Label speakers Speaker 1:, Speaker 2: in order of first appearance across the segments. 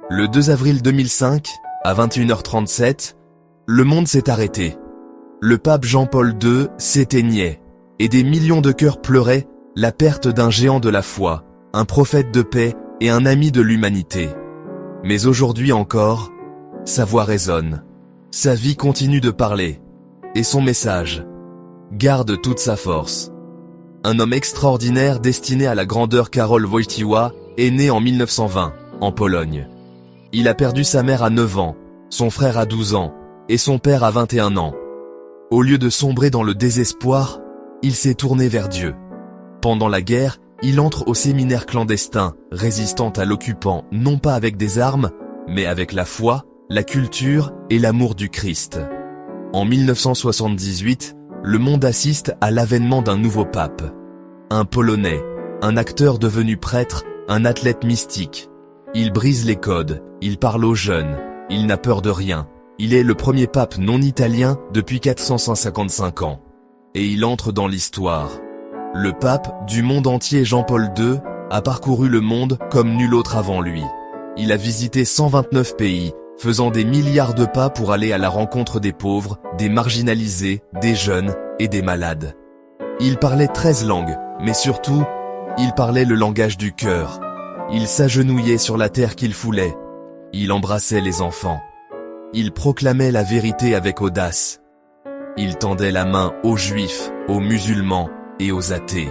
Speaker 1: Le 2 avril 2005, à 21h37, le monde s'est arrêté. Le pape Jean-Paul II s'éteignait, et des millions de cœurs pleuraient la perte d'un géant de la foi, un prophète de paix et un ami de l'humanité. Mais aujourd'hui encore, sa voix résonne, sa vie continue de parler, et son message garde toute sa force. Un homme extraordinaire destiné à la grandeur, Karol Wojtyła, est né en 1920, en Pologne. Il a perdu sa mère à 9 ans, son frère à 12 ans, et son père à 21 ans. Au lieu de sombrer dans le désespoir, il s'est tourné vers Dieu. Pendant la guerre, il entre au séminaire clandestin, résistant à l'occupant, non pas avec des armes, mais avec la foi, la culture et l'amour du Christ. En 1978, le monde assiste à l'avènement d'un nouveau pape. Un Polonais, un acteur devenu prêtre, un athlète mystique. Il brise les codes, il parle aux jeunes, il n'a peur de rien. Il est le premier pape non italien depuis 455 ans. Et il entre dans l'histoire. Le pape du monde entier Jean-Paul II a parcouru le monde comme nul autre avant lui. Il a visité 129 pays, faisant des milliards de pas pour aller à la rencontre des pauvres, des marginalisés, des jeunes et des malades. Il parlait 13 langues, mais surtout, il parlait le langage du cœur. Il s'agenouillait sur la terre qu'il foulait. Il embrassait les enfants. Il proclamait la vérité avec audace. Il tendait la main aux juifs, aux musulmans et aux athées.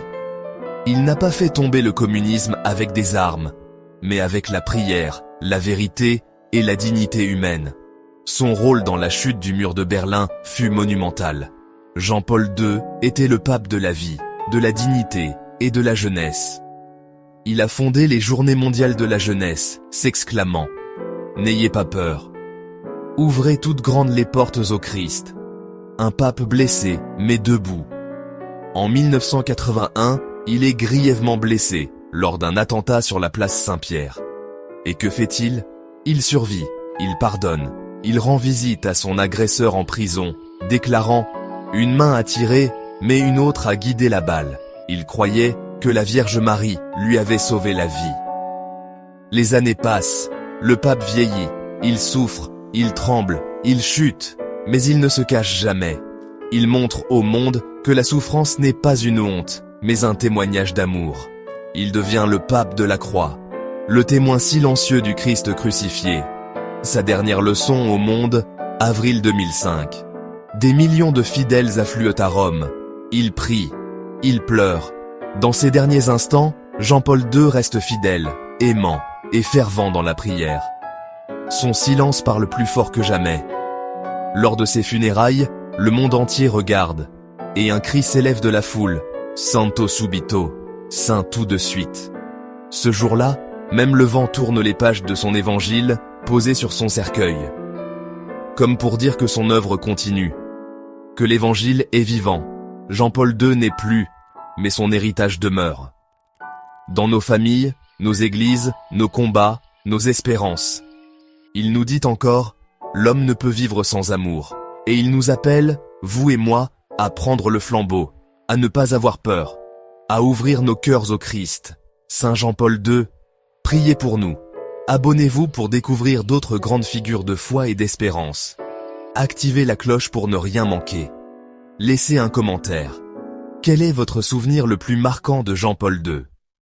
Speaker 1: Il n'a pas fait tomber le communisme avec des armes, mais avec la prière, la vérité et la dignité humaine. Son rôle dans la chute du mur de Berlin fut monumental. Jean-Paul II était le pape de la vie, de la dignité et de la jeunesse. Il a fondé les Journées mondiales de la jeunesse, s'exclamant « N'ayez pas peur. Ouvrez toutes grandes les portes au Christ. » Un pape blessé, mais debout. En 1981, il est grièvement blessé lors d'un attentat sur la place Saint-Pierre. Et que fait-il? Il survit, il pardonne, il rend visite à son agresseur en prison, déclarant « Une main a tiré, mais une autre a guidé la balle. Il croyait que la Vierge Marie lui avait sauvé la vie. » Les années passent, le pape vieillit, il souffre, il tremble, il chute, mais il ne se cache jamais. Il montre au monde que la souffrance n'est pas une honte, mais un témoignage d'amour. Il devient le pape de la croix, le témoin silencieux du Christ crucifié. Sa dernière leçon au monde, avril 2005. Des millions de fidèles affluent à Rome. Il prie, il pleure. Dans ces derniers instants, Jean-Paul II reste fidèle, aimant et fervent dans la prière. Son silence parle plus fort que jamais. Lors de ses funérailles, le monde entier regarde, et un cri s'élève de la foule, « Santo subito », saint tout de suite. Ce jour-là, même le vent tourne les pages de son évangile, posé sur son cercueil. Comme pour dire que son œuvre continue, que l'évangile est vivant. Jean-Paul II n'est plus, mais son héritage demeure. Dans nos familles, nos églises, nos combats, nos espérances. Il nous dit encore, l'homme ne peut vivre sans amour. Et il nous appelle, vous et moi, à prendre le flambeau, à ne pas avoir peur, à ouvrir nos cœurs au Christ. Saint Jean-Paul II, priez pour nous. Abonnez-vous pour découvrir d'autres grandes figures de foi et d'espérance. Activez la cloche pour ne rien manquer. Laissez un commentaire. Quel est votre souvenir le plus marquant de Jean-Paul II ?